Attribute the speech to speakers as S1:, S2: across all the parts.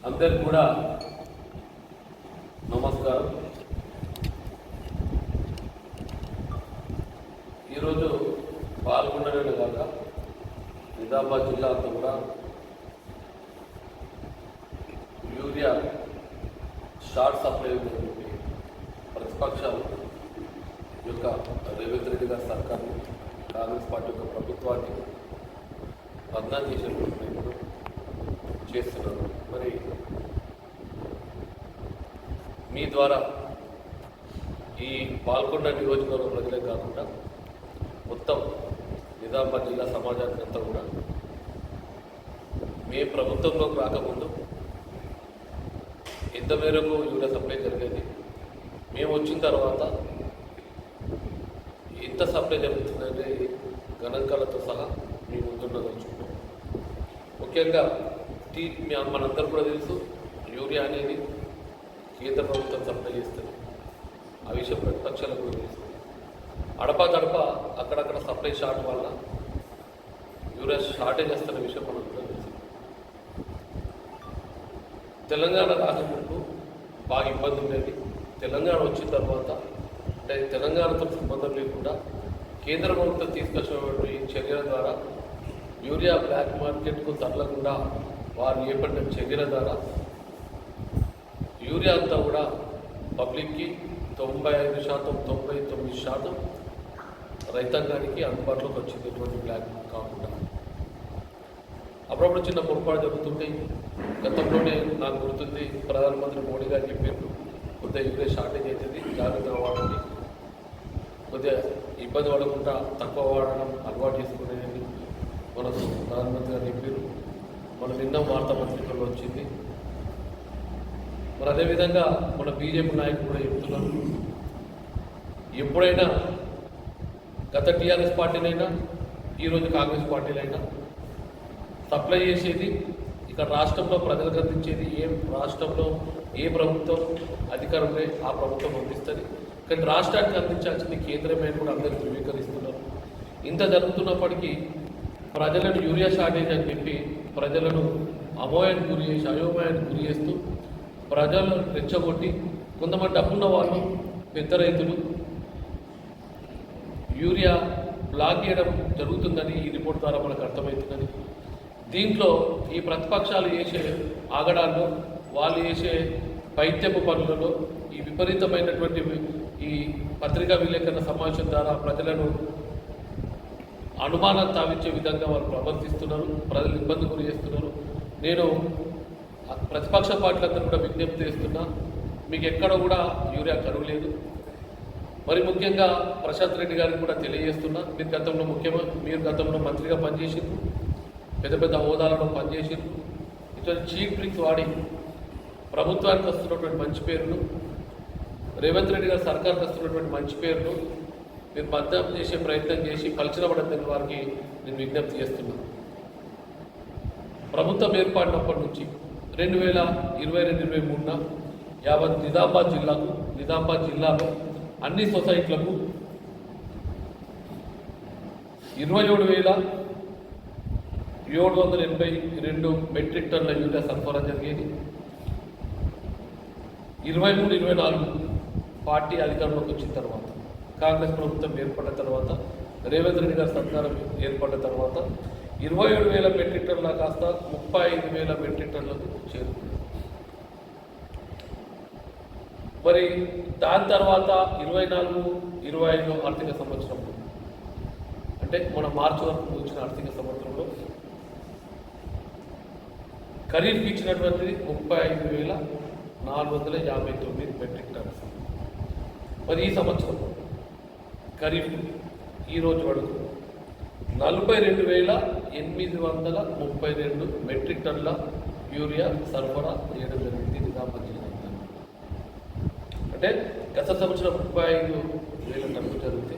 S1: అందరికి కూడా నమస్కారం. ఈరోజు పాల్గొనడమే కాక నిజామాబాద్ జిల్లా అంతా కూడా యూరియా షార్ట్ సప్లై ప్రతిపక్షాలు యొక్క రేవంత్ రెడ్డి గారి సర్కార్ని, కాంగ్రెస్ పార్టీ యొక్క ప్రభుత్వాన్ని బద్నాం చేసేటువంటి చేస్తున్నారు. మరి మీ ద్వారా ఈ పాల్గొండ నియోజకవర్గ ప్రజలే కాకుండా మొత్తం నిజామాబాద్ జిల్లా సమాజానికి అంతా కూడా మీ ప్రభుత్వంలోకి రాకముందు ఎంత మేరకు యూరియా సప్లై జరిగేది, మేము వచ్చిన తర్వాత ఎంత సప్లై జరుగుతుందంటే గణాంకాలతో సహా మీ ముందుండదలుచుకున్నాం. ముఖ్యంగా మనందరూ కూడా తెలుసు, యూరియా అనేది కేంద్ర ప్రభుత్వం సప్లై చేస్తుంది. ఆ విషయం ప్రతిపక్షాలకు కూడా తెలుసు. అడప అక్కడక్కడ సప్లై షార్ట్ వల్ల యూరియా షార్టేజ్ వస్తున్న విషయం మనకు కూడా తెలుసు. తెలంగాణ రాకముందు బాగా ఇబ్బంది ఉండేది. తెలంగాణ వచ్చిన తర్వాత అంటే తెలంగాణతో సంబంధం లేకుండా కేంద్ర ప్రభుత్వం తీసుకొచ్చినటువంటి చర్యల ద్వారా యూరియా బ్లాక్ మార్కెట్కు తరలకుండా వారు చేపట్టిన చర్యల ద్వారా యూరియా అంతా కూడా పబ్లిక్కి 95%, 99% రైతాంగానికి అందుబాటులోకి వచ్చింది. ఎటువంటి బ్లాక్ కాకుండా అప్పుడప్పుడు చిన్న పొరపాటు జరుగుతుంటాయి. గతంలోనే నాకు గుర్తుంది, ప్రధానమంత్రి మోడీ గారు చెప్పారు, కొద్దిగా యూరియా షార్టేజ్ అవుతుంది, జాగ్రత్తగా వాడండి, కొద్దిగా ఇబ్బంది పడకుండా తక్కువ వాడడం అలవాటు చేసుకునేది మనకు ప్రధానమంత్రి గారు చెప్పారు. మన నిన్న వార్తాపత్రికల్లో వచ్చింది. మరి అదేవిధంగా మన బీజేపీ నాయకులు కూడా చెప్తున్నారు, ఎప్పుడైనా గత టీఆర్ఎస్ పార్టీలైనా ఈరోజు కాంగ్రెస్ పార్టీలైనా సప్లై చేసేది ఇక్కడ రాష్ట్రంలో ప్రజలకు అందించేది రాష్ట్రంలో ఏ ప్రభుత్వం అధికారంలో ఆ ప్రభుత్వం అందిస్తుంది. కానీ రాష్ట్రానికి అందించాల్సింది కేంద్రమైన కూడా అందరూ ధృవీకరిస్తున్నారు. ఇంత జరుగుతున్నప్పటికీ ప్రజలను యూరియా షార్టేజ్ అని చెప్పి ప్రజలను అయోమయానికి గురి చేస్తూ ప్రజలను రెచ్చగొట్టి కొంతమంది డబ్బున్న వాళ్ళు, పెద్ద రైతులు యూరియా బ్లాక్ చేయడం జరుగుతుందని ఈ రిపోర్ట్ ద్వారా మనకు అర్థమవుతుందని. దీంట్లో ఈ ప్రతిపక్షాలు చేసే ఆగడాల్లో, వాళ్ళు చేసే పైత్యపు పనులలో, ఈ విపరీతమైనటువంటి ఈ పత్రికా విలేకరుల సమావేశం ద్వారా ప్రజలను అనుమానం తావించే విధంగా వాళ్ళు ప్రవర్తిస్తున్నారు, ప్రజలు ఇబ్బంది గురి చేస్తున్నారు. నేను ప్రతిపక్ష పార్టీలందరూ కూడా విజ్ఞప్తి చేస్తున్నా, మీకు ఎక్కడ కూడా యూరియా కరువు లేదు. మరి ముఖ్యంగా ప్రశాంత్ రెడ్డి గారికి కూడా తెలియజేస్తున్నా, మీరు గతంలో మంత్రిగా పనిచేసిండ్రు, పెద్ద పెద్ద హోదాలలో పనిచేసిండ్రు. ఇటువంటి చీప్ ట్రిక్స్ వాడి ప్రభుత్వానికి వస్తున్నటువంటి మంచి పేరును, రేవంత్ రెడ్డి గారి సర్కార్కి వస్తున్నటువంటి మంచి పేరును మీరు బద్నాం చేసే ప్రయత్నం చేసి పలిచినబడద్దని వారికి నేను విజ్ఞప్తి చేస్తున్నాను. ప్రభుత్వం ఏర్పడినప్పటి నుంచి 2022-23 యావత్ నిజామాబాద్ జిల్లాలో అన్ని సొసైటీలకు 27,782 మెట్రిక్ టన్నుల యూరియా సరఫరా జరిగేది. 23-24 పార్టీ అధికారంలోకి వచ్చిన తర్వాత, కాంగ్రెస్ ప్రభుత్వం ఏర్పడిన తర్వాత, రేవంత్ రెడ్డి గారి సర్కారం ఏర్పడిన తర్వాత 27,000 మెట్రిక్ టన్నుల కాస్త 35,000 మెట్రిక్ టన్నులకు చేరుకుంది. మరి దాని తర్వాత 24-25 ఆర్థిక సంవత్సరంలో, అంటే మన మార్చి వరకు వచ్చిన ఆర్థిక సంవత్సరంలో ఖరీఫ్కి ఇచ్చినటువంటిది 35,459 మెట్రిక్ టన్స్. మరి ఈ సంవత్సరం ఖరీఫ్ ఈరోజు వరకు 42,832 మెట్రిక్ టన్నుల యూరియా సరఫరా చేయడం జరిగింది నిజామాబాద్ జిల్లా. అంటే గత సంవత్సరం 35,000 టన్నులు జరిగితే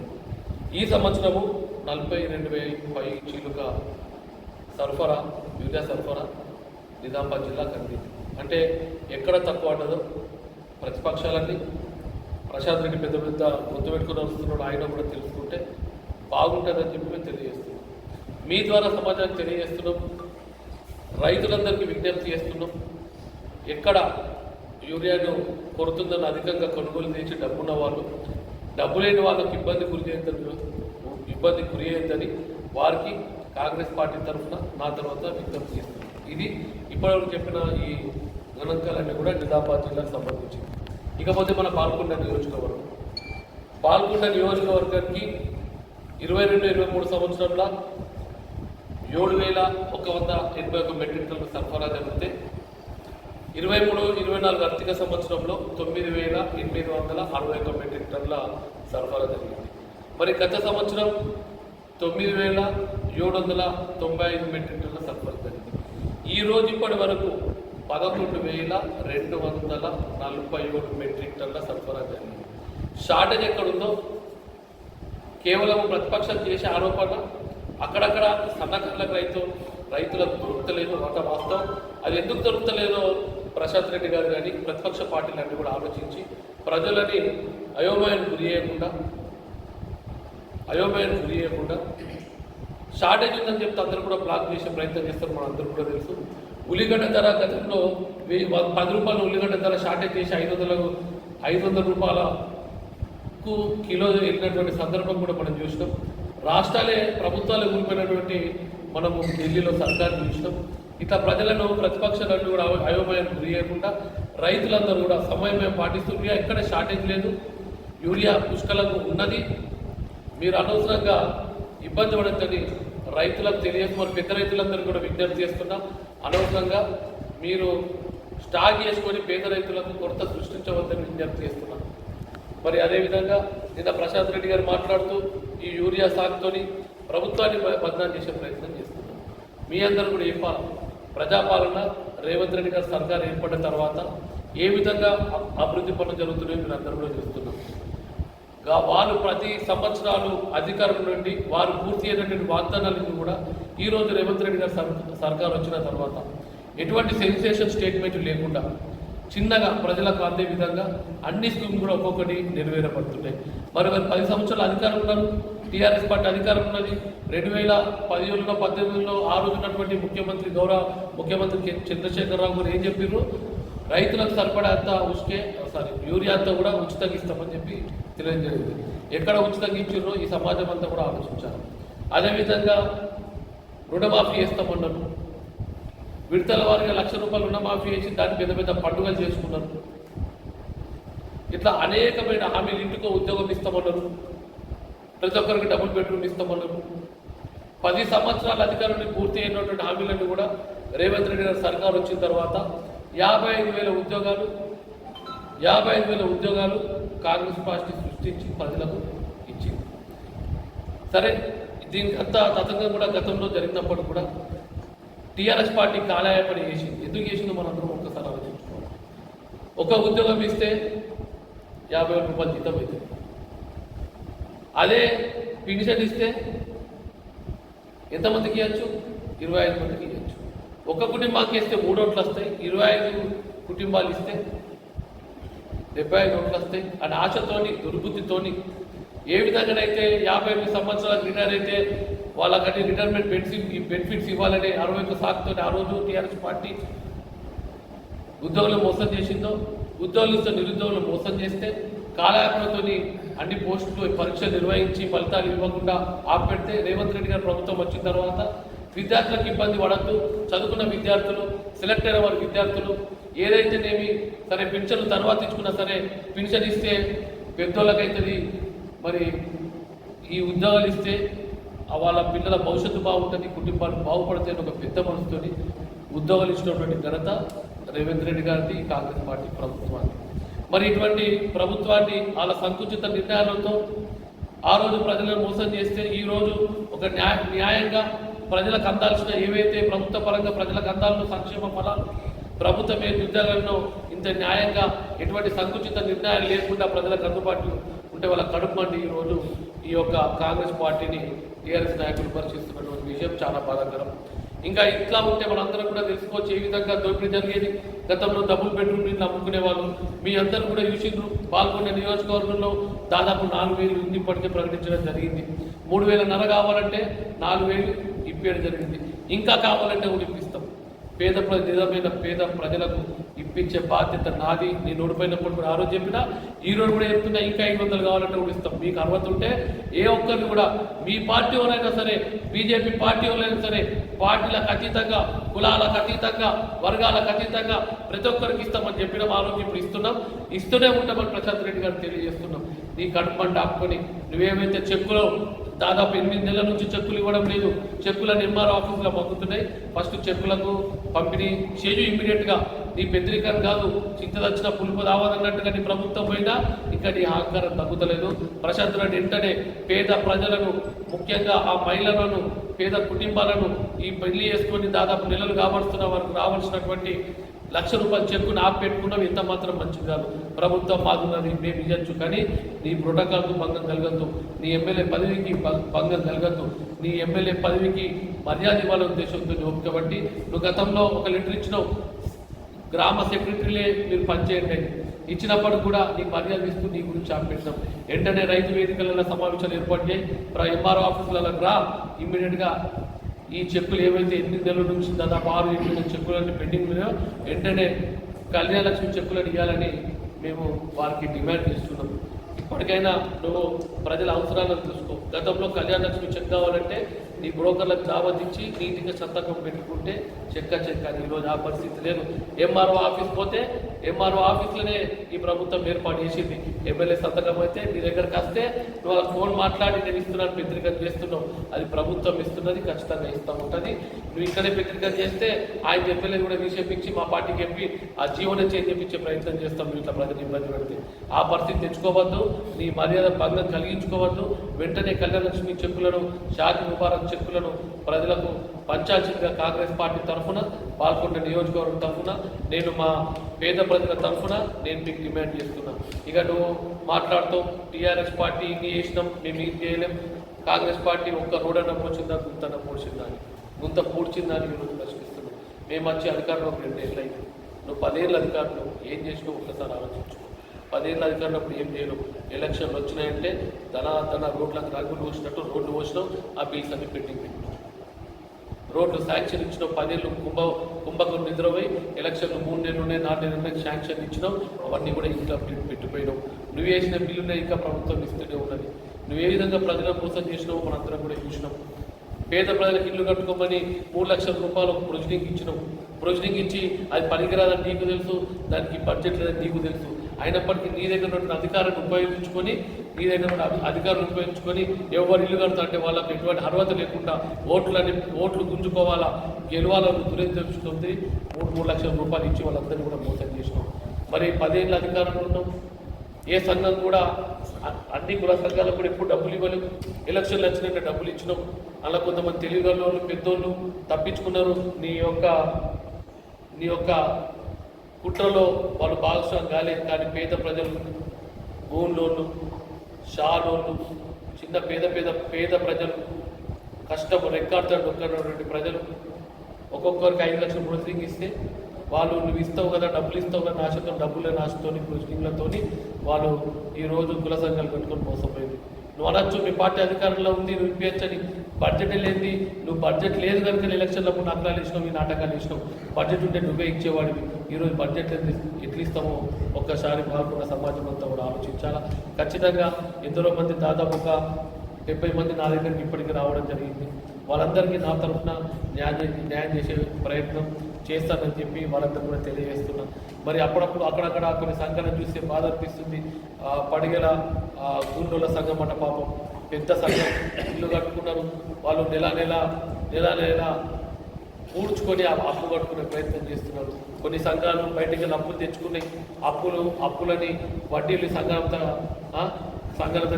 S1: ఈ సంవత్సరము 42,000 చీలుక సరఫరా, యూరియా సరఫరా నిజామాబాద్ జిల్లా కందింది. అంటే ఎక్కడ తక్కువ పడ్డదో ప్రతిపక్షాలన్నీ, ప్రశాంత్ రెడ్డి పెద్ద గుర్తు పెట్టుకుని వస్తున్నాడు, ఆయన కూడా తెలుసుకుంటే బాగుంటుందని చెప్పి మేము తెలియజేస్తున్నాం. మీ ద్వారా సమాజానికి తెలియజేస్తున్నాం. రైతులందరికీ విజ్ఞప్తి చేస్తున్నాం, ఎక్కడ యూరియాను కొడుతుందని అధికంగా కొనుగోలు చేసి డబ్బున్న వాళ్ళు, డబ్బు లేని వాళ్ళకి ఇబ్బంది గురి అయ్యిందని వారికి కాంగ్రెస్ పార్టీ తరఫున నా తర్వాత విజ్ఞప్తి చేస్తున్నాను. ఇది ఇప్పటివరకు చెప్పిన ఈ గణాంకాలన్నీ కూడా నిజామాబాద్ జిల్లాకు సంబంధించింది. ఇకపోతే మన పాల్గొండ నియోజకవర్గానికి 22-23 సంవత్సరంలో 7,181 మెట్రిక్ టన్నుల సరఫరా జరిగితే 23-24 ఆర్థిక సంవత్సరంలో 9,861 మెట్రిక్ టన్నుల సరఫరా జరిగింది. మరి గత సంవత్సరం 9,795 మెట్రిక్ టన్నుల సరఫరా జరిగింది. ఈ రోజు ఇప్పటి వరకు 11,247 మెట్రిక్ టన్నుల సరఫరా జరిగింది. షార్టేజ్ ఎక్కడుందో కేవలం ప్రతిపక్షం చేసే ఆరోపణ, అక్కడక్కడ సన్నకారుల రైతులకు దొరుకుతలేదు. అంత వాస్తవం. అది ఎందుకు దొరుకుతలేదో ప్రశాంత్ రెడ్డి గారు కానీ ప్రతిపక్ష పార్టీలన్నీ కూడా ఆలోచించి ప్రజలని అయోమయానికి గురి చేయకుండా షార్టేజ్ ఉందని చెప్తే అందరూ కూడా బ్లాక్ చేసే ప్రయత్నం చేస్తారు. మన అందరూ కూడా తెలుసు. ఉల్లిగడ్డ ధర గతంలో 10 రూపాయల ఉల్లిగడ్డ ధర షార్టేజ్ చేసి 500 రూపాయలకు కిలో వెళ్ళినటువంటి సందర్భం కూడా మనం చూసినాం. రాష్ట్రాలే ప్రభుత్వాలు ఊరిపోయినటువంటి మనము ఢిల్లీలో సర్కారు చూసినాం. ఇట్లా ప్రజలను ప్రతిపక్షాలను కూడా అయోమయానికి గురి చేయకుండా రైతులందరూ కూడా సమన్వయం పాటిస్తుంటే ఎక్కడ షార్టేజ్ లేదు, యూరియా పుష్కలంగా ఉన్నది. మీరు అనవసరంగా ఇబ్బంది పడద్దని రైతులకు తెలియజేస్తున్నారు. పెద్ద రైతులందరూ కూడా విజ్ఞప్తి చేస్తున్నాం. అనవసరంగా మీరు స్టాక్ చేసుకొని పేద రైతులకు కొరత సృష్టించవద్దని విజ్ఞప్తి చేస్తున్నాం. మరి అదేవిధంగా నిన్న ప్రశాంత్ రెడ్డి గారు మాట్లాడుతూ ఈ యూరియా సాగుతోని ప్రభుత్వాన్ని బదనాం చేసే ప్రయత్నం చేస్తున్నాం. మీ అందరూ కూడా చెప్పాలి, ప్రజాపాలన రేవంత్ రెడ్డి గారు సర్కారు ఏర్పడిన తర్వాత ఏ విధంగా అభివృద్ధి పనులు జరుగుతున్నాయో మీరు అందరూ కూడా చూస్తున్నాం. వాళ్ళు ప్రతి సంవత్సరాలు అధికారం నుండి వారు పూర్తి అయినటువంటి వాగ్దానాలను కూడా ఈరోజు రేవంత్ రెడ్డి గారు సర్కారు వచ్చిన తర్వాత ఎటువంటి సెన్సేషన్ స్టేట్మెంట్ లేకుండా చిన్నగా ప్రజలకు అందే విధంగా అన్ని స్కీమ్లు కూడా ఒక్కొక్కటి నెరవేరబడుతున్నాయి. మరి 10 సంవత్సరాలు అధికారం ఉన్నారు, టీఆర్ఎస్ పార్టీ అధికారం ఉన్నది. 2017-18లో ఆ రోజు ఉన్నటువంటి గౌరవ ముఖ్యమంత్రి చంద్రశేఖరరావు గారు ఏం చెప్పారు, రైతులకు సరిపడా అంతా యూరియా అంతా కూడా ఉచితంగా ఇస్తామని చెప్పి తెలియజేయలేదు. ఎక్కడ ఉచితంగా ఇచ్చారో ఈ సమాజం అంతా కూడా ఆలోచించారు. అదేవిధంగా రుణమాఫీ చేస్తామన్నారు. విడతల వారిగా ₹1,00,000 రుణమాఫీ చేసి దాన్ని పెద్ద పెద్ద పండుగలు చేసుకున్నారు. ఇట్లా అనేకమైన హామీలు, ఇంటికో ఉద్యోగం ఇస్తామన్నారు, ప్రతి ఒక్కరికి డబుల్ బెడ్రూమ్ ఇస్తామన్నారు. 10 సంవత్సరాల అధికారులు పూర్తి అయినటువంటి హామీలను కూడా రేవంత్ రెడ్డి గారు సర్కారు వచ్చిన తర్వాత 55,000 ఉద్యోగాలు కాంగ్రెస్ పార్టీ సృష్టించి ప్రజలకు ఇచ్చింది. సరే, దీనికి అంతా తతంగం కూడా గతంలో జరిగినప్పుడు కూడా టీఆర్ఎస్ పార్టీ కాలయాపన చేసింది. ఎందుకు చేసిందో మనందరం ఒక్కసారి ఆలోచించుకోవాలి. ఒక ఉద్యోగం ఇస్తే 50,000 రూపాయలు జీతం అవుతుంది. అదే పెన్షన్ ఇస్తే ఎంతమందికి ఇవ్వచ్చు? 25 మందికి ఇవ్వచ్చు. ఒక కుటుంబానికి ఇస్తే 3 ఓట్లు వస్తాయి. 25 కుటుంబాలు ఇస్తే 75 ఓట్లు వస్తాయి. అని ఆశతోని, దుర్బుద్ధితోని ఏ విధంగానైతే 58 సంవత్సరాలకు రిటైర్ అయితే వాళ్ళకంటే రిటైర్మెంట్ బెనిఫిట్స్ ఇవ్వాలనే 60 సాకుతో ఆ రోజు టీఆర్ఎస్ పార్టీ ఉద్యోగులు మోసం చేసిందో, ఉద్యోగులతో నిరుద్యోగులు మోసం చేస్తే కాలయాపనతో అన్ని పోస్టులు పరీక్షలు నిర్వహించి ఫలితాలు ఇవ్వకుండా ఆపెడితే రేవంత్ రెడ్డి గారు ప్రభుత్వం వచ్చిన తర్వాత విద్యార్థులకు ఇబ్బంది పడద్దు, చదువుకున్న విద్యార్థులు, సెలెక్ట్ అయిన వారి విద్యార్థులు ఏదైతేనేమి సరే పెన్షన్లు తర్వాత ఇచ్చుకున్నా సరే పెన్షన్ ఇస్తే పెద్దోళ్ళకైతుంది, మరి ఈ ఉద్యోగాలు ఇస్తే వాళ్ళ పిల్లల భవిష్యత్తు బాగుంటుంది, కుటుంబాలు బాగుపడతాయని ఒక పెద్ద మనసుతోని ఉద్యోగాలు ఇచ్చినటువంటి ఘనత రేవంత్ రెడ్డి గారిది, కాంగ్రెస్ పార్టీ ప్రభుత్వాన్ని. మరి ఇటువంటి ప్రభుత్వాన్ని వాళ్ళ సంకుచిత నిర్ణయాలతో ఆ రోజు ప్రజలను మోసం చేస్తే ఈరోజు ఒక న్యాయంగా ప్రజలకు అందాల్సిన ఏవైతే ప్రభుత్వ పరంగా ప్రజలకు అందాలను సంక్షేమ ఫలాలు, ప్రభుత్వమే ఉద్యోగాలను ఇంత న్యాయంగా ఎటువంటి సంకుచిత నిర్ణయాలు లేకుండా ప్రజలకు అందుబాటులో ఉంటే వాళ్ళ కడుపు మండి ఈరోజు ఈ యొక్క కాంగ్రెస్ పార్టీని టీఆర్ఎస్ నాయకులు పరిశీలిస్తున్నటువంటి విషయం చాలా బాధాకరం. ఇంకా ఇట్లా ఉంటే మనందరం కూడా తెలుసుకోవచ్చు ఏ విధంగా దోపిడీ జరిగేది. గతంలో డబుల్ బెడ్రూమ్ ఇల్లు అమ్ముకునే వాళ్ళు మీ అందరూ కూడా చూసిండ్రు. పాల్గొనే నియోజకవర్గంలో దాదాపు 4,000 ఇల్లు ఇప్పటికే ప్రకటించడం జరిగింది. 3,500 కావాలంటే 4,000 ఇప్పేయడం జరిగింది. ఇంకా కావాలంటే కూడా ఇప్పిస్తాం. నిజమైన పేద ప్రజలకు ఇప్పించే బాధ్యత నాది. నేను ఓడిపోయినప్పుడు కూడా ఆ రోజు చెప్పినా, ఈ రోజు కూడా చెప్తున్నా, ఇంకా 500 కావాలంటే కూడా ఇస్తాం. మీకు అర్హత ఉంటే ఏ ఒక్కరిని కూడా మీ పార్టీ వాళ్ళైనా సరే, బీజేపీ పార్టీ వాళ్ళైనా సరే, పార్టీలకు అతీతంగా, కులాలకు అతీతంగా, వర్గాలకు అతీతంగా ప్రతి ఒక్కరికి ఇస్తామని చెప్పినాం. ఆ రోజు ఇప్పుడు ఇస్తూనే ఉంటామని ప్రశాంత్ రెడ్డి గారు తెలియజేస్తున్నాం. నీ కడుపుమంట ఆపుకొని నువ్వేమైతే చెక్కులో దాదాపు 8 నెలల నుంచి చెక్కులు ఇవ్వడం లేదు, చెక్కులను ఎంఆర్ఓ ఆఫీసులో పంపుతున్నాయి. ఫస్ట్ చెక్కులకు పంపిణీ చేయు ఇమ్మీడియట్గా. నీ పెద్దరికం కాదు, చింత వచ్చిన పులుపు రావాలన్నట్టుగా నీ ప్రభుత్వం పోయినా ఇంకా నీ అహంకారం తగ్గుతలేదు. ప్రశాంత్ రెడ్డి వెంటనే పేద ప్రజలను, ముఖ్యంగా ఆ మహిళలను, పేద కుటుంబాలను ఈ పెళ్లి చేసుకొని దాదాపు నెలలు కాబడుతున్న వారికి రావాల్సినటువంటి ₹1,00,000 చెక్కును ఆపెట్టుకున్నాం. ఎంత మాత్రం మంచిది కాదు. ప్రభుత్వం మాకున్నది, మేము ఇవ్వచ్చు, కానీ నీ ప్రోటోకాల్కు భంగం కలగద్దు, నీ ఎమ్మెల్యే పదవికి భంగం కలగద్దు, నీ ఎమ్మెల్యే పదవికి మర్యాద ఇవ్వాలనే ఉద్దేశంతో నువ్వు. కాబట్టి నువ్వు గతంలో ఒక లెటర్ ఇచ్చినావు, గ్రామ సెక్రటరీలే మీరు పనిచేయండి ఇచ్చినప్పుడు కూడా నీకు మర్యాద ఇస్తూ నీ గురించి ఆపెట్టినాం. వెంటనే రైతు వేదికలలో సమావేశాలు ఏర్పాటు చేయి, ఎంఆర్ఓ ఆఫీసులలో రా, ఇమ్మీడియట్గా ఈ చెక్కులు ఏవైతే 8 నెలల నుంచి దాదాపు 6-8 చెక్కులన్నీ పెండింగ్ ఉన్నాయో వెంటనే కళ్యాణ లక్ష్మి చెక్కులను ఇవ్వాలని మేము వారికి డిమాండ్ చేస్తున్నాం. ఇప్పటికైనా నువ్వు ప్రజల అవసరాలను చూసుకో. గతంలో కళ్యాణ లక్ష్మి చెక్ కావాలంటే నీ బ్రోకర్లకు జాబతిచ్చి నీటిగా సంతకం పెట్టుకుంటే చెక్క అని ఈరోజు ఆ పరిస్థితి లేదు. ఎంఆర్ఓ ఆఫీస్ పోతే ఎంఆర్ఓ ఆఫీస్లోనే ఈ ప్రభుత్వం ఏర్పాటు చేసింది. ఎమ్మెల్యే సంతకం అయితే నీ దగ్గరకు వస్తే నువ్వు వాళ్ళకి ఫోన్ మాట్లాడి నేను ఇస్తున్నాను పెద్దరికం చేస్తున్నావు, అది ప్రభుత్వం ఇస్తున్నది, ఖచ్చితంగా ఇస్తూ ఉంటుంది. నువ్వు ఇక్కడే పెద్దరికం చేస్తే ఆయన ఎమ్మెల్యే కూడా నిషేపించి మా పార్టీకి ఎంపీ ఆ జీవన చేంజ్ చేయించే ప్రయత్నం చేస్తాం. నువ్వు ఇట్లా ప్రజలు ఇబ్బంది పెడితే ఆ పరిస్థితి తెచ్చుకోవద్దు, నీ మర్యాద భంగం కలిగించుకోవద్దు. వెంటనే కళ్యాణ లక్ష్మి చెక్కులను, షాది ముబారక్ చెక్కులను ప్రజలకు పంచాల్సిందిగా కాంగ్రెస్ పార్టీ తరఫున, పాల్గొండ నియోజకవర్గం తరఫున, నేను మా పేద ప్రజల తరఫున నేను మీకు డిమాండ్ చేస్తున్నా. ఇక నువ్వు మాట్లాడుతూ టీఆర్ఎస్ పార్టీ ఇది చేసినాం, మేము ఇది చేయలేం, కాంగ్రెస్ పార్టీ ఒక్క రోడన్న పోచిందా, గుంతన్న పోడ్చిందా అని, గుంత పూడ్చిందా అని ఈరోజు ప్రశ్నిస్తున్నాం. మేము వచ్చి అధికారంలో 2 ఏళ్ళు అయింది. నువ్వు 10 ఏళ్ళ అధికారంలో ఏం చేసినావు ఒక్కసారి ఆలోచించు. 10 ఏళ్ళ అధికారులప్పుడు ఏం చేయను. ఎలక్షన్లు వచ్చినాయంటే తన రోడ్లకు రంగులు పోసినట్టు రోడ్లు పోసినాం, ఆ బిల్స్ అన్ని పెండింగ్ పెట్టినాం. రోడ్లు శాంక్షన్ ఇచ్చినాం. 10 ఏళ్ళు కుంభకం నిద్రపోయి ఎలక్షన్లు 3 నెలలు ఉన్నాయి, 4 నెలలు ఉన్నాయి, శాంక్షన్ ఇచ్చినాం. అవన్నీ కూడా ఇంకా పెట్టిపోయినాం. నువ్వు వేసిన బిల్లునే ఇంకా ప్రభుత్వం ఇస్తూనే ఉన్నది. నువ్వు ఏ విధంగా ప్రజలను మోసం చేసినావు మనందరం కూడా చూసినాం. పేద ప్రజలకు ఇల్లు కట్టుకోమని ₹3,00,000 ప్రొజెక్టింగ్ ఇచ్చినాం. ప్రొజెక్టింగ్ ఇచ్చి అది పనికిరాదని నీకు తెలుసు, దానికి బడ్జెట్ లేదని నీకు తెలుసు. అయినప్పటికీ నీ దగ్గర ఉన్న అధికారాన్ని ఉపయోగించుకొని ఎవరు ఇల్లు కడతా అంటే వాళ్ళకి ఎటువంటి అర్హత లేకుండా ఓట్లు గుంజుకోవాలా, గెలవాలని దురేంద్రస్తుంది. ₹3,00,000 ఇచ్చి వాళ్ళందరినీ కూడా మోసం చేసినాం. మరి 10 ఏళ్ళ అధికారంలో ఉన్నాం. ఏ సంఘం కూడా, అన్ని కుల సంఘాలకు కూడా ఎప్పుడు డబ్బులు ఇవ్వలేము. ఎలక్షన్లు వచ్చినాక డబ్బులు ఇచ్చినాం. అలా కొంతమంది తెలివిగల పెద్దోళ్ళు తప్పించుకున్నారు. నీ యొక్క కుట్రలో వాళ్ళు భాగస్వామి కాలేదు. కానీ పేద ప్రజలు, భూములోళ్ళు, షాలోళ్ళు, చిన్న పేద ప్రజలు, కష్టం రెక్కాడుతూ ఒక్కనటువంటి ప్రజలు ఒక్కొక్కరికి 5 లక్షలు ప్రొసీడింగ్ ఇస్తే వాళ్ళు నువ్వు ఇస్తావు కదా, డబ్బులు ఇస్తావు కదా ఆశతో, డబ్బుల ఆశతో ప్రొసీడింగ్లతో వాళ్ళు ఈరోజు కుల సంఘాలు పెట్టుకొని మోసపోయింది. నువ్వు అనొచ్చు మీ పార్టీ అధికారంలో ఉంది, నువ్వు ఇప్పించని, బడ్జెట్ లేనిది, నువ్వు బడ్జెట్ లేదు కనుక ఎలక్షన్లప్పుడు నకలాలు ఇచ్చినావు, ఈ నాటకాలు ఇచ్చినావు. బడ్జెట్ ఉంటే నువ్వే ఇచ్చేవాడివి. ఈరోజు బడ్జెట్ ఎట్లా ఇస్తామో ఒక్కసారి పాల్గొన్న సమాజం అంతా కూడా ఆలోచించాలా. ఖచ్చితంగా ఎందరో మంది, దాదాపు ఒక 70 మంది నా దగ్గరికి ఇప్పటికీ రావడం జరిగింది. వాళ్ళందరికీ నా తరఫున న్యాయం చేసే ప్రయత్నం చేస్తానని చెప్పి వాళ్ళందరూ కూడా తెలియజేస్తున్నాం. మరి అప్పుడప్పుడు అక్కడక్కడ కొన్ని సంఘాలను చూస్తే బాధ అనిపిస్తుంది. పడిగల గూండోల సంఘం అట పాపం, పెద్ద సంఘం, ఇల్లు కట్టుకున్నారు. వాళ్ళు నెల పూడ్చుకొని అప్పు కట్టుకునే ప్రయత్నం చేస్తున్నారు. కొన్ని సంఘాలు బయటికి అప్పులు తెచ్చుకుని అప్పులని వడ్డీలు సంఘాలతో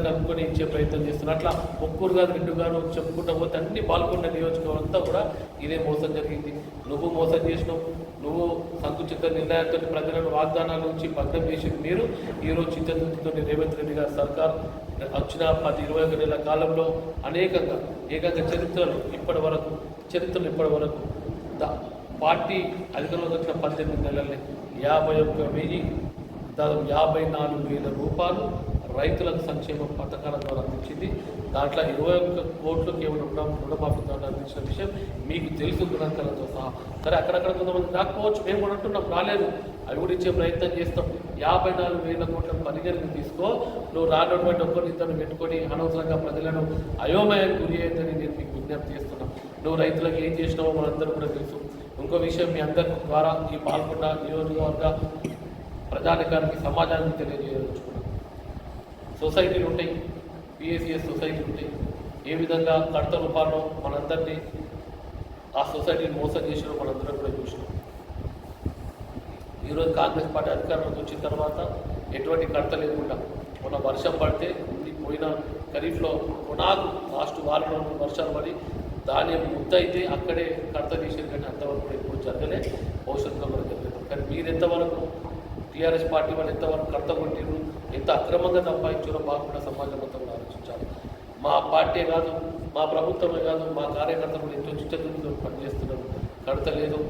S1: కలుపుకొని ఇచ్చే ప్రయత్నం చేస్తున్నారు. అట్లా ఒక్కరు కాదు, 2 గారు చెప్పుకుంటూ పోతే అన్ని పాల్గొన్న నియోజకవర్గం అంతా కూడా ఇదే మోసం జరిగింది. నువ్వు మోసం చేసినావు. నువ్వు సంకుచిత నిర్ణయాలతో ప్రజలను వాగ్దానాల నుంచి భగ్నం చేసింది మీరు. ఈరోజు చిత్తశుద్ధితో రేవంత్ రెడ్డి గారి సర్కార్ వచ్చిన 10-21 నెలల కాలంలో ఏకంగా చరిత్రలు ఇప్పటి వరకు పార్టీ అధికారంలోకి వచ్చిన 18 నెలలనే 51,000 దాదాపు ₹54,000 రైతులకు సంక్షేమ పథకాల ద్వారా అందించింది. దాంట్లో 21 కోట్లు కేవలం రుణమాఫీ ద్వారా అందించిన విషయం మీకు తెలుసు గుణాంకాలతో సహా. సరే, అక్కడక్కడ కొంతమంది రాకపోవచ్చు, మేము కూడా అంటున్నాం రాలేదు, అవి కూడా ఇచ్చే ప్రయత్నం చేస్తాం. 54,000 కోట్ల పరిగణన తీసుకో, నువ్వు రానటువంటి ఒక్కరిద్దరిని పెట్టుకొని అనవసరంగా ప్రజలను అయోమయానికి గురి అయ్యేదని నేను మీకు విజ్ఞప్తి చేస్తున్నాను. నువ్వు రైతులకు ఏం చేసినావో మనందరూ కూడా తెలుసు. ఇంకో విషయం మీ అందరి ద్వారా ఈ పాల్గొన్న నియోజకవర్గ ప్రజానికానికి సమాజానికి తెలియజేయదలుచుకున్నాను. సొసైటీలు ఉంటాయి, పిఎస్సిఎస్ సొసైటీలు ఉంటాయి. ఏ విధంగా కడత రూపాల్లో మనందరినీ ఆ సొసైటీని మోసం చేసినా మనందరం కూడా చూసినాం. ఈరోజు కాంగ్రెస్ పార్టీ అధికారంలోకి వచ్చిన తర్వాత ఎటువంటి కడత లేకుండా మొన్న వర్షం పడితే పోయిన ఖరీఫ్లో కొనాకు లాస్ట్ వారంలో వర్షాలు పడి ధాన్యం ముద్దయితే అక్కడే కడత తీసేది, కానీ అంతవరకు ఎక్కువ జరగలే, భవిష్యత్తులో కూడా జరగలేదు. కానీ మీరు ఎంతవరకు టీఆర్ఎస్ పార్టీ వాళ్ళు ఎంతవరకు కడత కొట్టిరు, ఎంత అక్రమంగా సంపాదించారో బాగుండా సమాజం అంతా కూడా ఆలోచించాలి. మా పార్టీ కాదు, మా ప్రభుత్వమే కాదు, మా కార్యకర్తలు కూడా ఎంతో చిత్తశుద్ధితో పనిచేస్తున్నారు. కడత లేదు,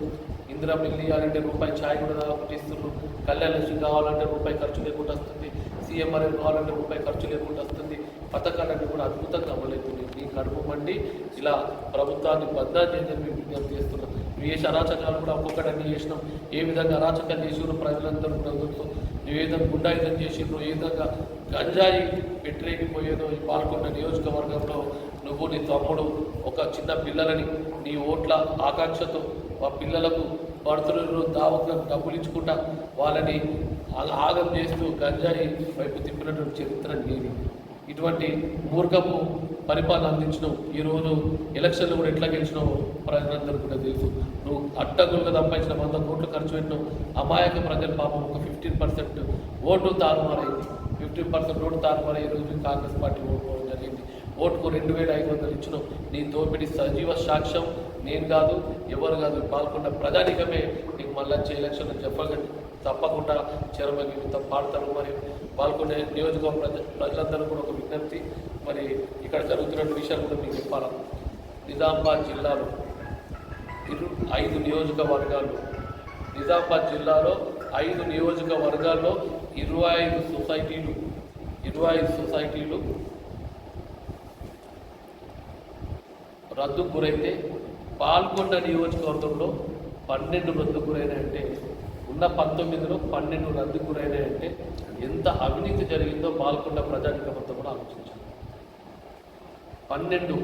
S1: ఇందిరా మిల్లు ఇవ్వాలంటే రూపాయి ఛాయ్ కూడా పుట్టిస్తున్నారు, కళ్యాణ లక్ష్మి కావాలంటే రూపాయి ఖర్చు లేకుండా వస్తుంది, సీఎంఆర్ఎల్ కావాలంటే రూపాయి ఖర్చు లేకుండా వస్తుంది. పథకాలన్నీ కూడా అద్భుతంగా అమలవుతుంది. మీ కడుపు మండి ఇలా ప్రభుత్వాన్ని బద్నాలు చేయని మేము విజ్ఞప్తి చేస్తున్నాం. నువ్వు చేసే అరాచకాలు కూడా ఒక్కొక్కటన్నీ చేసినాం. ఏ విధంగా అరాచకాలు చేసినారో ప్రజలందరూ ప్రభుత్వం ఏ విధంగా గుండాయుధం చేసినారో, ఏ విధంగా గంజాయి పెట్టరేగిపోయేదో ఈ పాల్గొన్న నియోజకవర్గంలో నువ్వు నీ తమ్ముడు ఒక చిన్న పిల్లలని నీ ఓట్ల ఆకాంక్షతో ఆ పిల్లలకు బర్త్డేలు దావత్లకు డబ్బులు ఇచ్చుకుంటా వాళ్ళని ఆగం చేస్తూ గంజాయి వైపు తిప్పినటువంటి చరిత్ర నీది. ఇటువంటి మూర్ఖపు పరిపాలన అందించినావు. ఈరోజు ఎలక్షన్లు కూడా ఎట్లా గెలిచినావు ప్రజలందరూ కూడా తెలుసు. నువ్వు అట్టగులుగా సంపాదించిన 100 కోట్లు ఖర్చు పెట్టినావు. అమాయక ప్రజల పాపం ఒక 15% ఓటు తారుమారైంది. 15% ఓటు తారుమారై ఈరోజు కాంగ్రెస్ పార్టీ ఓటుకోవడం జరిగింది. ఓటుకు 2,500 ఇచ్చినావు. నీ దోపిడీ సజీవ సాక్ష్యం నేను కాదు, ఎవరు కాదు, పాల్గొన్న ప్రజానికమే నీకు మళ్ళీ వచ్చే ఎలక్షన్లు చెప్పగండి తప్పకుండా చరమగీతం పాడతారు. మరి పాల్గొనే నియోజకవర్గ ప్రజలందరూ కూడా ఒక విజ్ఞప్తి, మరి ఇక్కడ జరుగుతున్న విషయాలు కూడా మీకు చెప్పాలి. నిజామాబాద్ జిల్లాలో 5 నియోజకవర్గాలు, నిజామాబాద్ జిల్లాలో 5 నియోజకవర్గాల్లో 25 సొసైటీలు రద్దుకు గురైతే పాల్గొన్న నియోజకవర్గంలో 12 రద్దుకు గురైనాయంటే, ఉన్న 19లో 12 రద్దుకు గురైనాయంటే ఎంత అవినీతి జరిగిందో పాల్గొన్న ప్రజానికమంతా కూడా ఆలోచించాలి. 12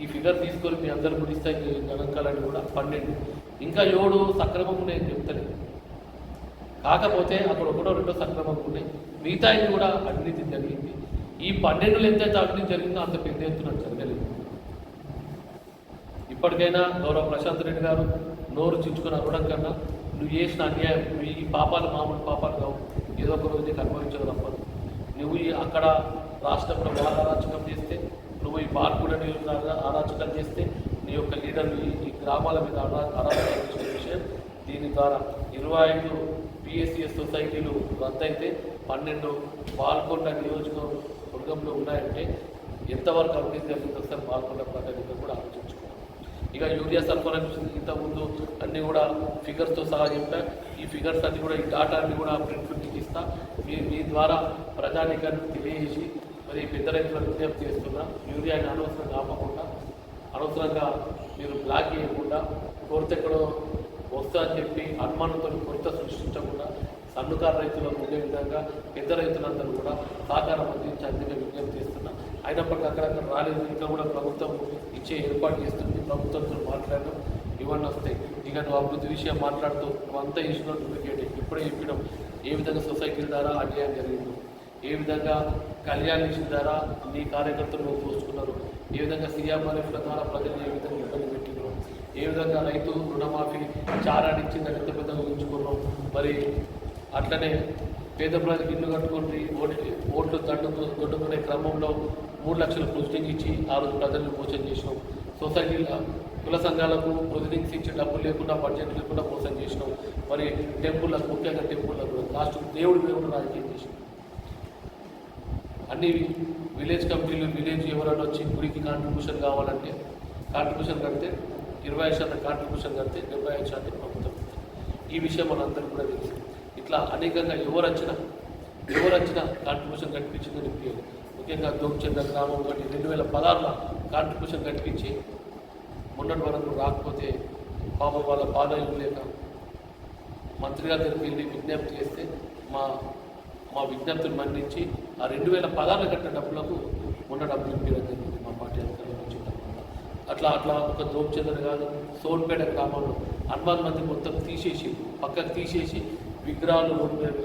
S1: ఈ ఫిగర్ తీసుకొని మీ అందరు గురిస్తాయి గణాంకాలని కూడా 12, ఇంకా 7 సక్రమంగా ఉన్నాయని చెప్తలేదు. కాకపోతే అక్కడ 1-2 సక్రమంగా ఉన్నాయి, మిగతా కూడా అవినీతి జరిగింది. ఈ 12లో ఎంతైతే అవినీతి జరిగిందో అంత పెద్ద ఎత్తున జరగలేదు. ఇప్పటికైనా గౌరవ ప్రశాంత్ రెడ్డి గారు నోరు చించుకుని అవ్వడం కన్నా నువ్వు చేసిన అన్యాయం, ఈ పాపాలు మామూలు పాపాలు కావు, ఏదో ఒక రోజు నీకు అనుభవించడం తప్పదు. నువ్వు అక్కడ రాష్ట్రంలో వాళ్ళు అరాచకం చేస్తే, నువ్వు ఈ పాల్గొన అరాచకం చేస్తే, నీ యొక్క లీడర్లు ఈ గ్రామాల మీద అరాచకం చేసే విషయం. దీని ద్వారా 25 పిఎస్సిఎస్ సొసైటీలు రద్దయితే 12 పాల్గొండ నియోజకవర్గంలో ఉన్నాయంటే ఎంతవరకు అభివృద్ధి జరిగింది ఒకసారి పాల్గొండ ప్రజలు కూడా ఆలోచించుకోవాలి. ఇక యూరియా సరఫరా ఇంతకుముందు అన్నీ కూడా ఫిగర్స్తో సహా చెప్పా. ఈ ఫిగర్స్ అన్నీ కూడా, ఈ డాటా అన్నీ కూడా ప్రింట్కి ఇస్తా. మీ ద్వారా ప్రజానికాన్ని తెలియజేసి మరి పెద్ద రైతులకు విజ్ఞప్తి చేస్తున్నా, యూరియాని అనవసరంగా ఆపకుండా, అనవసరంగా మీరు బ్లాక్ చేయకుండా, కొరత ఎక్కడో వస్తా అని చెప్పి అనుమానంతో కొరత సృష్టించకుండా సన్నుకారు రైతులకు ఉండే విధంగా పెద్ద రైతులందరూ కూడా సహకారం అందించి అందుకే విజ్ఞప్తి చేస్తున్నా. అయినప్పటికీ అక్కడక్కడ రాలేదు, ఇంకా కూడా ప్రభుత్వం ఇచ్చే ఏర్పాటు చేస్తుంది. ప్రభుత్వంతో మాట్లాడడం ఇవన్నీ వస్తాయి. ఇక నువ్వు అభివృద్ధి విషయం మాట్లాడుతూ నువ్వు అంతా ఇచ్చిన డూప్లికేట్ ఇప్పుడే చెప్పినాం. ఏ విధంగా సొసైటీల ద్వారా అన్యాయం జరిగిందో, ఏ విధంగా కళ్యాణ లక్ష్మి ద్వారా నీ కార్యకర్తలు నువ్వు చూసుకున్నారు, ఏ విధంగా సీఎంఆర్ఎఫ్ల ద్వారా ప్రజలు ఏ విధంగా ఇబ్బంది పెట్టినారు, ఏ విధంగా రైతు రుణమాఫీ చారాన్ని ఇచ్చిందని ఎంత పెద్దగా ఊహించుకున్నాం. మరి అట్లనే పేద ప్రజలకు ఇల్లు కట్టుకుని ఓట్లు దొడ్డుకునే క్రమంలో 3 లక్షల ప్రొసీడింగ్ ఇచ్చి ఆ రోజు ప్రజలను మోసం చేసినాం. సొసైటీల కుల సంఘాలకు ప్రొసీడింగ్స్ ఇచ్చి డబ్బులు లేకుండా, బడ్జెట్ లేకుండా మోసం చేసినాం. మరి టెంపుల్లకు, ముఖ్యంగా టెంపుల్లకు లాస్ట్ దేవుడి మీద కూడా రాజకీయం చేసినాం. అన్ని విలేజ్ కమిటీలు, విలేజ్ ఎవరైనా వచ్చి గుడికి కాంట్రిబ్యూషన్ కావాలంటే కాంట్రిబ్యూషన్ కడితే 25% కాంట్రిబ్యూషన్ కడితే 75% ప్రభుత్వం. ఈ విషయం మనందరికీ కూడా తెలుసు. ఇట్లా అనేకంగా ఎవరు వచ్చినా ఎవరు వచ్చినా కాంట్రిబ్యూషన్ కట్టించిందని ఇప్పించారు. ముఖ్యంగా దోమచంద్ర గ్రామం ఒకటి 2016లో కాంట్రిబ్యూషన్ కట్టించి మొన్నటి వరకు రాకపోతే పాపం వాళ్ళ బాధ ఇవ్వలేక మంత్రి గారి దగ్గరికి వెళ్ళి విజ్ఞప్తి చేస్తే మా విజ్ఞప్తిని మన్నించి ఆ 2016 కట్టిన డబ్బులకు మొన్న డబ్బులు ఇప్పించడం జరిగింది మా పార్టీ అధికారంలో వచ్చిన తర్వాత. అట్లా ఒక దోమచంద్ర కాదు, సోన్పేట గ్రామంలో 11 మంది మొత్తం తీసేసి పక్కకు తీసేసి విగ్రహాలు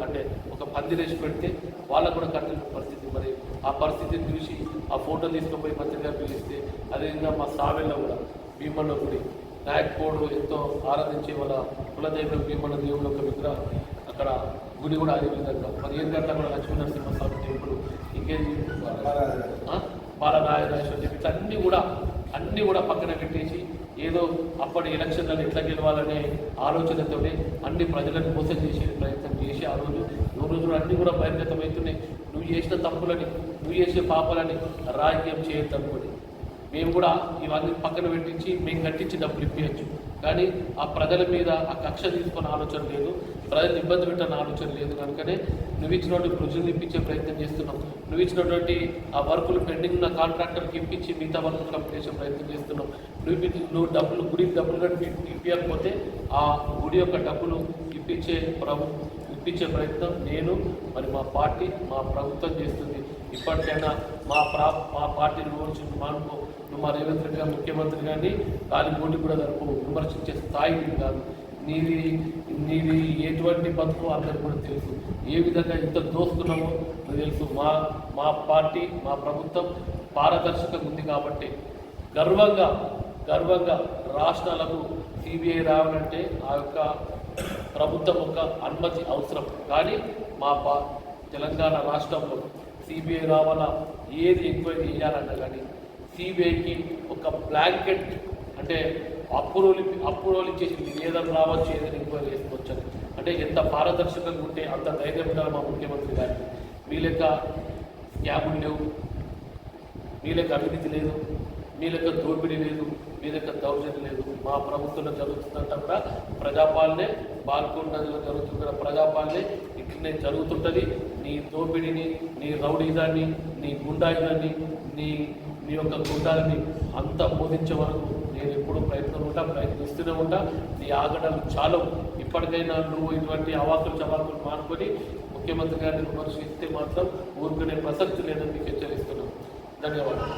S1: అంటే ఒక పందిరేసి పెడితే వాళ్ళకు కూడా కట్టిన పరిస్థితి. మరి ఆ పరిస్థితిని చూసి ఆ ఫోటో తీసుకుపోయి మంత్రిగా పిలిస్తే, అదేవిధంగా మా సావెల్లో కూడా భీమన్న గుడి నాయక్పోడు ఎంతో ఆరాధించే వాళ్ళ కులదైవం భీమన్న దేవుడు ఒక విగ్రహం అక్కడ గుడి కూడా అదే విధంగా 15 గంటల కూడా లక్ష్మీనరసింహస్వామి టెంపుల్ ఇంకేది బాలరాజేశ్వర టెంపుల్ ఇట్లా అన్నీ కూడా పక్కన పెట్టేసి ఏదో అప్పటి ఎలక్షన్లను ఎట్లా గెలవాలనే ఆలోచనతో అన్ని ప్రజలను మోసం చేసే ప్రయత్నం చేసి ఆ రోజు అన్నీ కూడా బహిర్గతమవుతున్నాయి. నువ్వు చేసిన తప్పులని, నువ్వు చేసే పాపాలని రాజకీయం చేయొద్దనుకోని మేము కూడా ఇవన్నీ పక్కన పెట్టించి మేము కట్టించి డబ్బులు ఇప్పించచ్చు. కానీ ఆ ప్రజల మీద ఆ కక్ష తీసుకున్న ఆలోచన లేదు, ప్రజలు ఇబ్బంది పెట్టిన ఆలోచన లేదు. కనుకనే నువ్వు ఇచ్చినటువంటి ప్రజలు ఇప్పించే ప్రయత్నం చేస్తున్నాం. నువ్వు ఇచ్చినటువంటి ఆ వర్కులు పెండింగ్ ఉన్న కాంట్రాక్టర్కి ఇప్పించి మిగతా వర్కులు కంప్లీట్ చేసే ప్రయత్నం చేస్తున్నాం. నువ్వు డబ్బులు గుడికి డబ్బులు కట్టి ఇప్పించకపోతే ఆ గుడి యొక్క డబ్బులు ఇప్పించే ప్రయత్నం నేను మరి మా పార్టీ మా ప్రభుత్వం చేస్తుంది. ఇప్పటికైనా మా పార్టీని మానుకో. నువ్వు మా రేవంత్ రెడ్డి గారు ముఖ్యమంత్రి కానీ కాలిపోటీ కూడా జరుపు విమర్శించే స్థాయి కాదు. నీది ఎటువంటి బతుకు అందరికి కూడా తెలుసు. ఏ విధంగా ఇంత దోస్తున్నామో నాకు తెలుసు. మా పార్టీ మా ప్రభుత్వం పారదర్శకంగా ఉంది కాబట్టి గర్వంగా రాష్ట్రాలకు సిబిఐ రావాలంటే ఆ యొక్క ప్రభుత్వం యొక్క అనుమతి అవసరం. కానీ మా తెలంగాణ రాష్ట్రంలో సిబిఐ రావాలా, ఏది ఎంక్వైరీ చేయాలన్నా కానీ సిబిఐకి ఒక బ్లాంకెట్ అంటే అప్రూవల్ ఇచ్చేసి ఏదైనా రావచ్చు, ఏదైనా ఎంక్వైరీ చేసుకోవచ్చు అని. అంటే ఎంత పారదర్శకంగా ఉంటే అంత ధైర్యం ఉండాలి మా ముఖ్యమంత్రి గారికి. మీ లెక్క స్కాములు లేవు, మీ లెక్క అవినీతి లేదు, మీ లెక్క దోపిడీ లేదు, మీ లెక్క దౌర్జన్యం లేదు. మా ప్రభుత్వంలో జరుగుతుందంటే కూడా ప్రజాపాలనే, బాల్కొండలో జరుగుతున్న ప్రజాపాలనే ఇట్లనే జరుగుతుంటుంది. నీ దోపిడీని, నీ రౌడీజాన్ని, నీ గుండాయిజాన్ని, నీ యొక్క గుండాలని అంతా బోధించే వరకు నేను ఎప్పుడూ ప్రయత్నిస్తూనే ఉంటా. నీ ఆగడాలు చాలు. ఇప్పటికైనా నువ్వు ఇటువంటి అవాకులు చవాకులు మానుకొని ముఖ్యమంత్రి గారిని విమర్శిస్తే మాత్రం ఊరుకునే ప్రసక్తి లేదని మీకు హెచ్చరిస్తున్నాను. ధన్యవాదాలు.